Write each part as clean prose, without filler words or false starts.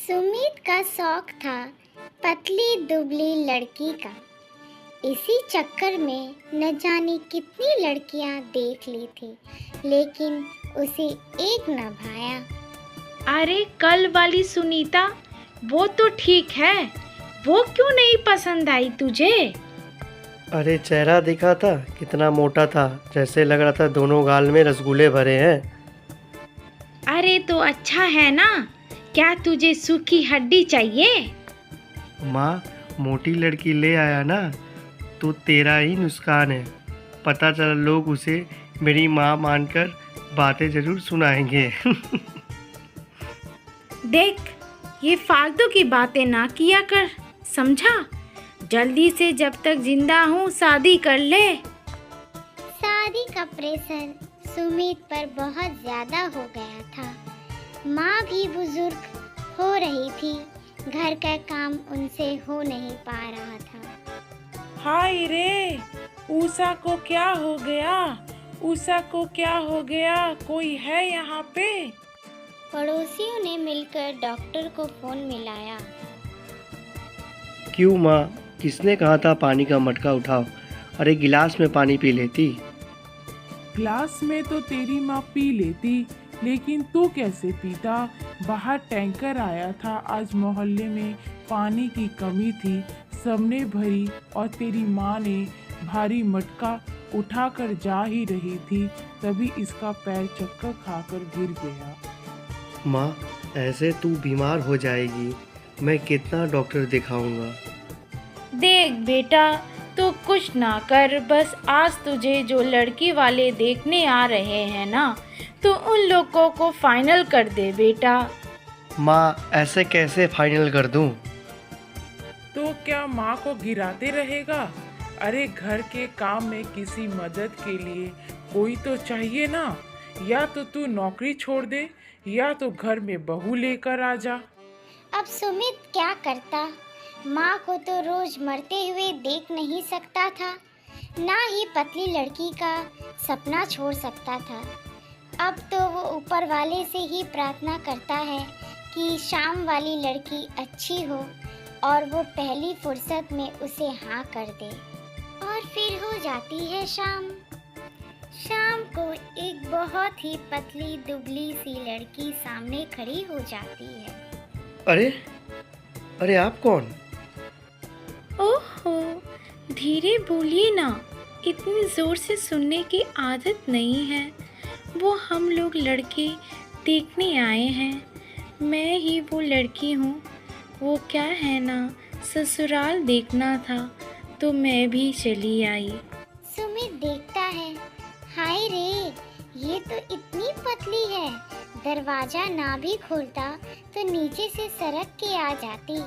सुमित का शौक था पतली दुबली लड़की का। इसी चक्कर में न जाने कितनी लड़कियां देख ली थी, लेकिन उसे एक न भाया। अरे कल वाली सुनीता, वो तो ठीक है, वो क्यों नहीं पसंद आई तुझे? अरे चेहरा दिखा था, कितना मोटा था, जैसे लग रहा था दोनों गाल में रसगुल्ले भरे हैं। अरे तो अच्छा है ना, क्या तुझे सूखी हड्डी चाहिए? माँ, मोटी लड़की ले आया ना तो तेरा ही नुकसान है। पता चला लोग उसे मेरी माँ मानकर बातें जरूर सुनाएंगे। देख, ये फालतू की बातें ना किया कर, समझा? जल्दी से जब तक जिंदा हूँ शादी कर ले। शादी का प्रेशर सुमित पर बहुत ज्यादा हो गया था। माँ भी बुजुर्ग हो रही थी, घर का काम उनसे हो नहीं पा रहा था। हाय रे, उषा को क्या हो गया? उषा को क्या हो गया? कोई है यहाँ पे? पड़ोसियों ने मिलकर डॉक्टर को फोन मिलाया। क्यों माँ, किसने कहा था पानी का मटका उठाओ? अरे गिलास में पानी पी लेती। ग्लास में तो तेरी माँ पी लेती, लेकिन तू कैसे पीता? बाहर टैंकर आया था, आज मोहल्ले में पानी की कमी थी, सबने भरी और तेरी माँ ने भारी मटका उठाकर जा ही रही थी, तभी इसका पैर चक्कर खाकर गिर गया। माँ, ऐसे तू बीमार हो जाएगी, मैं कितना डॉक्टर दिखाऊंगा। देख बेटा, तू कुछ ना कर, बस आज तुझे जो लड़की वाले देखने आ रहे हैं ना, तो उन लोगों को फाइनल कर दे बेटा। माँ, ऐसे कैसे फाइनल कर दूं? तो क्या माँ को गिराते रहेगा? अरे घर के काम में किसी मदद के लिए कोई तो चाहिए ना। या तो तू नौकरी छोड़ दे, या तो घर में बहू लेकर आ जा। अब सुमित क्या करता? माँ को तो रोज मरते हुए देख नहीं सकता था, ना ही पतली लड़की का सपना छोड़ सकता था। अब तो वो ऊपर वाले से ही प्रार्थना करता है कि शाम वाली लड़की अच्छी हो और वो पहली फुर्सत में उसे हाँ कर दे। और फिर हो जाती है शाम। शाम को एक बहुत ही पतली दुबली सी लड़की सामने खड़ी हो जाती है। अरे आप कौन? ओहो, धीरे बोलिए ना, इतनी जोर से सुनने की आदत नहीं है। वो हम लोग लड़के देखने आए हैं, मैं ही वो लड़की हूँ। वो क्या है ना, ससुराल देखना था तो मैं भी चली आई। सुमित देखता है, हाय रे, ये तो इतनी पतली है, दरवाजा ना भी खोलता तो नीचे से सरक के आ जाती।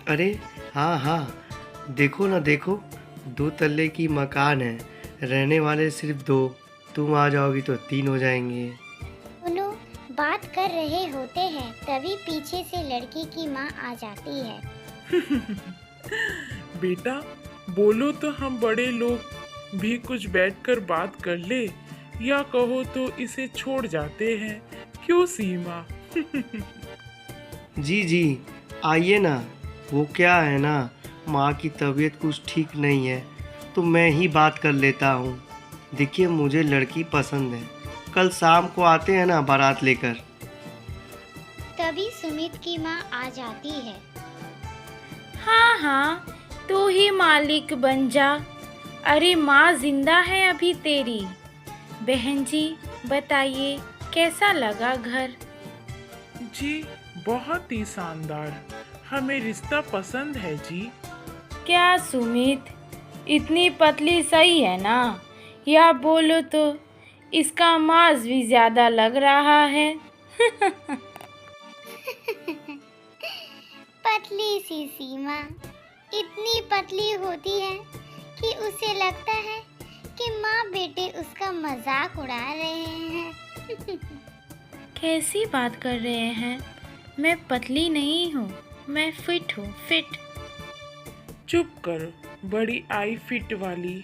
अरे हाँ, देखो ना देखो, 2 तल्ले की मकान है, रहने वाले सिर्फ 2, तुम आ जाओगी तो 3 हो जाएंगे। दोनों बात कर रहे होते हैं, तभी पीछे से लड़की की माँ आ जाती है। बेटा, बोलो तो हम बड़े लोग भी कुछ बैठकर बात कर ले, या कहो तो इसे छोड़ जाते हैं, क्यों सीमा? जी आइए ना। वो क्या है ना, माँ की तबीयत कुछ ठीक नहीं है तो मैं ही बात कर लेता हूँ। देखिए, मुझे लड़की पसंद है, कल शाम को आते हैं ना बारात लेकर। तभी सुमित की माँ आ जाती है। हाँ, तू ही मालिक बन जा। अरे माँ जिंदा है अभी तेरी। बहन जी, बताइए कैसा लगा घर? जी बहुत ही शानदार, हमें रिश्ता पसंद है जी। क्या सुमित, इतनी पतली सही है ना? या बोलो तो इसका मांस भी ज्यादा लग रहा है। पतली सी सीमा इतनी पतली होती है कि उसे लगता है कि माँ बेटे उसका मजाक उड़ा रहे हैं। कैसी बात कर रहे हैं? मैं पतली नहीं हूँ, मैं फिट हूँ, फिट। चुप कर, बड़ी आई फिट वाली।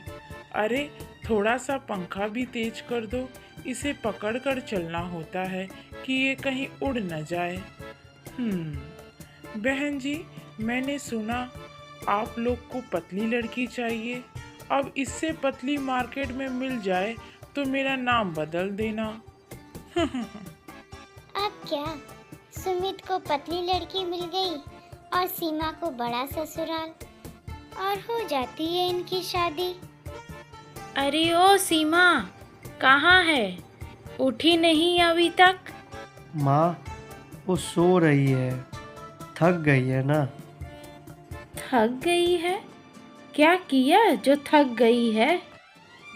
अरे थोड़ा सा पंखा भी तेज कर दो, इसे पकड़ कर चलना होता है कि ये कहीं उड़ न जाए। बहन जी, मैंने सुना आप लोग को पतली लड़की चाहिए। अब इससे पतली मार्केट में मिल जाए तो मेरा नाम बदल देना। अब क्या, सुमित को पतली लड़की मिल गई और सीमा को बड़ा ससुराल, और हो जाती है इनकी शादी। अरे ओ सीमा, कहाँ है? उठी नहीं अभी तक? माँ, वो सो रही है, थक गई है ना। थक गई है? क्या किया जो थक गई है?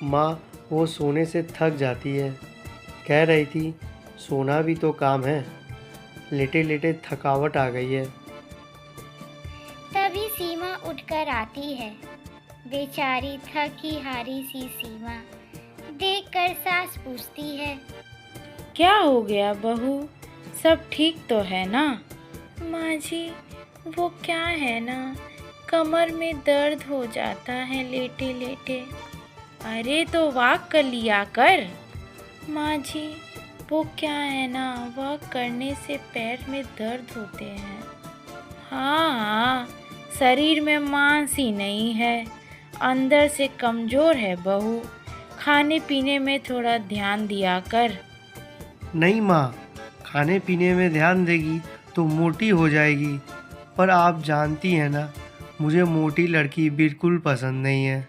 माँ, वो सोने से थक जाती है। कह रही थी सोना भी तो काम है, लेटे लेटे थकावट आ गई है। तभी सीमा उठकर आती है। बेचारी थकी हारी सी सीमा देखकर सास पूछती है, क्या हो गया बहू, सब ठीक तो है ना? माँ जी, वो क्या है ना, कमर में दर्द हो जाता है लेटे लेटे। अरे तो वॉक कर लिया कर। माँ जी, वो क्या है ना, वॉक करने से पैर में दर्द होते हैं। हाँ, शरीर में मांस ही नहीं है, अंदर से कमज़ोर है बहू। खाने पीने में थोड़ा ध्यान दिया कर। नहीं माँ, खाने पीने में ध्यान देगी तो मोटी हो जाएगी। पर आप जानती हैं ना, मुझे मोटी लड़की बिल्कुल पसंद नहीं है।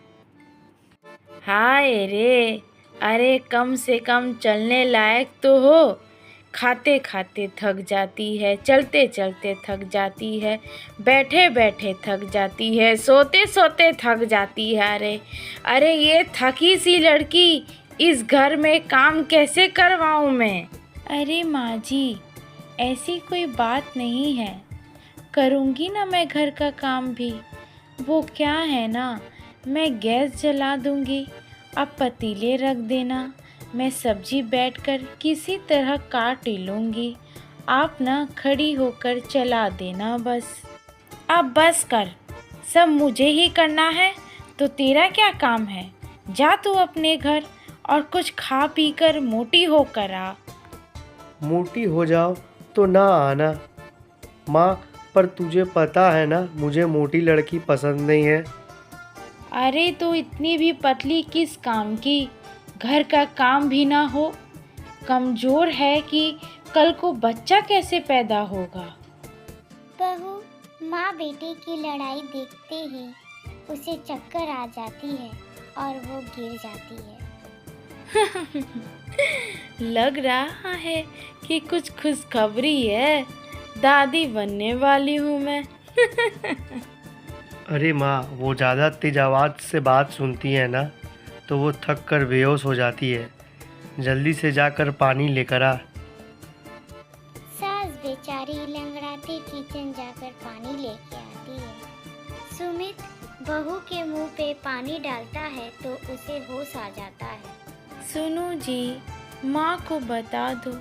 हाय रे, अरे कम से कम चलने लायक तो हो। खाते खाते थक जाती है, चलते चलते थक जाती है, बैठे बैठे थक जाती है, सोते सोते थक जाती है। अरे अरे ये थकी सी लड़की, इस घर में काम कैसे करवाऊँ मैं? अरे माँ जी, ऐसी कोई बात नहीं है, करूँगी ना मैं घर का काम भी। वो क्या है ना, मैं गैस जला दूँगी, अब पतीले रख देना, मैं सब्जी बैठकर किसी तरह काट ही लूँगी, आप ना खड़ी होकर चला देना बस। अब बस कर, सब मुझे ही करना है तो तेरा क्या काम है? जा तू अपने घर और कुछ खा पी कर मोटी होकर आ। मोटी हो जाओ तो ना आना माँ, पर तुझे पता है ना, मुझे मोटी लड़की पसंद नहीं है। अरे तो इतनी भी पतली किस काम की, घर का काम भी ना हो, कमज़ोर है कि कल को बच्चा कैसे पैदा होगा? बहू माँ बेटे की लड़ाई देखते ही उसे चक्कर आ जाती है और वो गिर जाती है। लग रहा है कि कुछ खुशखबरी है, दादी बनने वाली हूँ मैं। अरे माँ, वो ज़्यादा तेज आवाज़ से बात सुनती है ना, तो वो थक कर बेहोश हो जाती है। जल्दी से जाकर पानी लेकर आ। सास बेचारी लंगड़ाते किचन जाकर पानी लेके आती है। सुमित बहू के मुंह पे पानी डालता है तो उसे होश आ जाता है। सुनो जी, माँ को बता दो,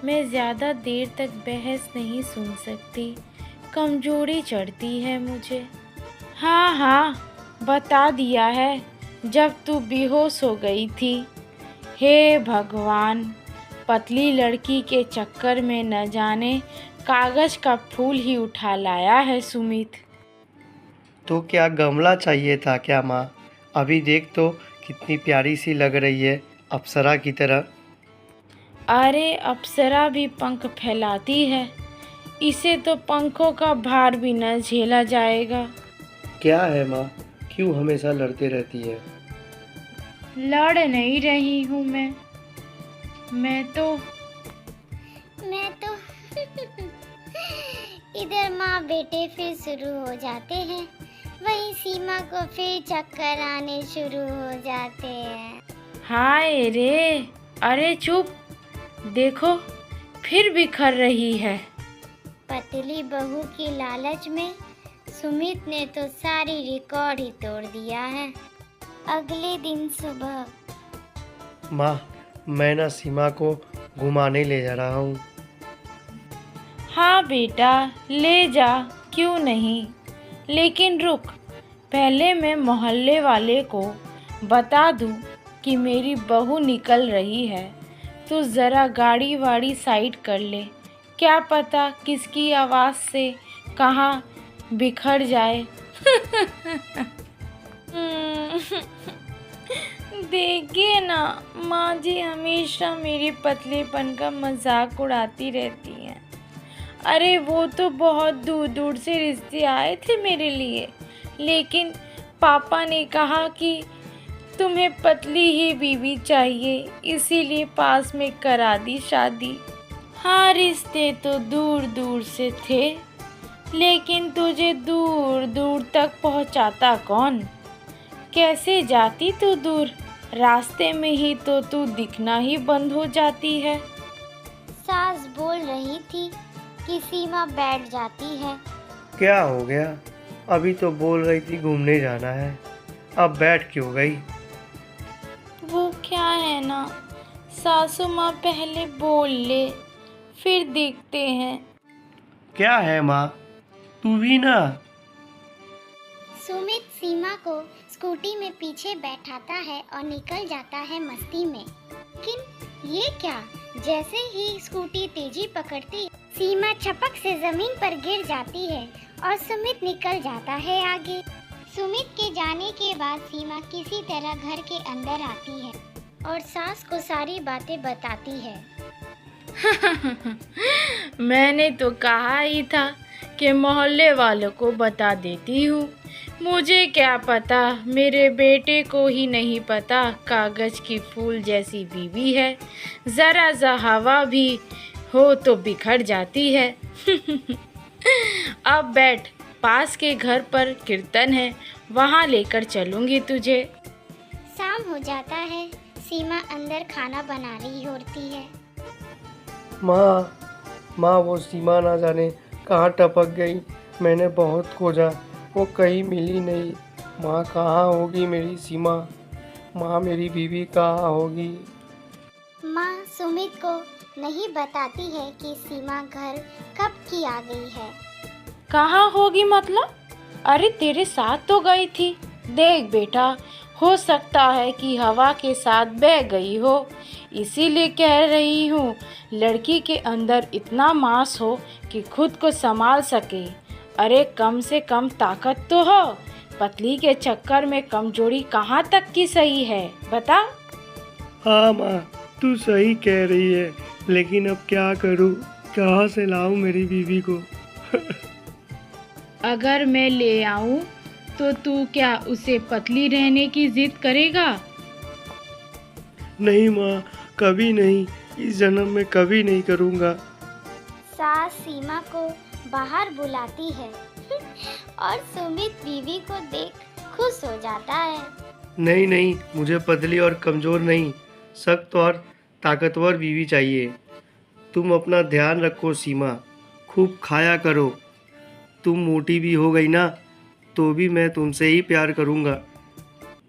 मैं ज़्यादा देर तक बहस नहीं सुन सकती, कमज़ोरी चढ़ती है मुझे। हाँ हाँ, बता दिया है जब तू बेहोश हो गई थी। हे भगवान, पतली लड़की के चक्कर में न जाने कागज़ का फूल ही उठा लाया है सुमित। तो क्या गमला चाहिए था क्या माँ? अभी देख तो कितनी प्यारी सी लग रही है, अप्सरा की तरह। अरे अप्सरा भी पंख फैलाती है, इसे तो पंखों का भार भी न झेला जाएगा। क्या है माँ, क्यों हमेशा लड़ते रहती है? लड़ नहीं रही हूँ मैं तो इधर माँ बेटे फिर शुरू हो जाते हैं, वहीं सीमा को फिर चक्कर आने शुरू हो जाते हैं। हाय रे, अरे चुप, देखो फिर बिखर रही है। पतली बहू की लालच में सुमित ने तो सारी रिकॉर्ड ही तोड़ दिया है। अगले दिन सुबह माँ, मैं ना सीमा को घुमाने ले जा रहा हूँ। हाँ बेटा, ले जा, क्यों नहीं, लेकिन रुक, पहले मैं मोहल्ले वाले को बता दूँ कि मेरी बहू निकल रही है, तो ज़रा गाड़ी वाड़ी साइड कर ले, क्या पता किसकी आवाज़ से कहाँ बिखर जाए। देखिए ना, माँ जी हमेशा मेरे पतलेपन का मजाक उड़ाती रहती हैं। अरे वो तो बहुत दूर दूर से रिश्ते आए थे मेरे लिए, लेकिन पापा ने कहा कि तुम्हें पतली ही बीवी चाहिए, इसीलिए पास में करा दी शादी। हाँ, रिश्ते तो दूर दूर से थे, लेकिन तुझे दूर दूर तक पहुंचाता कौन? कैसे जाती तू दूर? रास्ते में ही तो तू दिखना ही बंद हो जाती है। सास बोल रही थी कि सीमा बैठ जाती है। क्या हो गया? अभी तो बोल रही थी घूमने जाना है, अब बैठ क्यों गई? वो क्या है ना, सासू माँ पहले बोल ले, फिर देखते हैं। क्या है माँ, तू भी ना। सुमित सीमा को स्कूटी में पीछे बैठाता है और निकल जाता है मस्ती में। लेकिन ये क्या, जैसे ही स्कूटी तेजी पकड़ती, सीमा छपक से जमीन पर गिर जाती है और सुमित निकल जाता है आगे। सुमित के जाने के बाद सीमा किसी तरह घर के अंदर आती है और सास को सारी बातें बताती है। मैंने तो कहा ही था कि मोहल्ले वालों को बता देती हूँ। मुझे क्या पता, मेरे बेटे को ही नहीं पता कागज की फूल जैसी बीवी है, ज़रा सा हवा भी हो तो बिखर जाती है। अब बैठ, पास के घर पर कीर्तन है, वहाँ लेकर चलूँगी तुझे। शाम हो जाता है, सीमा अंदर खाना बना रही होती है। माँ वो सीमा ना जाने कहाँ टपक गई। मैंने बहुत खोजा, वो कहीं मिली नहीं। माँ कहाँ होगी मेरी सीमा? माँ मेरी बीवी कहाँ होगी? माँ सुमित को नहीं बताती है कि सीमा घर कब की आ गई है। कहाँ होगी मतलब? अरे तेरे साथ तो गई थी। देख बेटा, हो सकता है कि हवा के साथ बह गई हो, इसीलिए कह रही हूँ, लड़की के अंदर इतना मांस हो कि खुद को संभाल सके। अरे कम से कम ताकत तो हो। पतली के चक्कर में कमजोरी कहाँ तक की सही है, बता। हाँ माँ, तू सही कह रही है, लेकिन अब क्या करूँ? कहाँ से लाऊं मेरी बीवी को? अगर मैं ले आऊं तो तू क्या उसे पतली रहने की जिद करेगा? नहीं माँ, कभी नहीं, इस जन्म में कभी नहीं करूँगा। सास सीमा को बाहर बुलाती है और सुमित बीवी को देख खुश हो जाता है। नहीं, मुझे पतली और कमज़ोर नहीं, सख्त और ताकतवर बीवी चाहिए। तुम अपना ध्यान रखो सीमा, खूब खाया करो। तुम मोटी भी हो गई ना, तो भी मैं तुमसे ही प्यार करूँगा।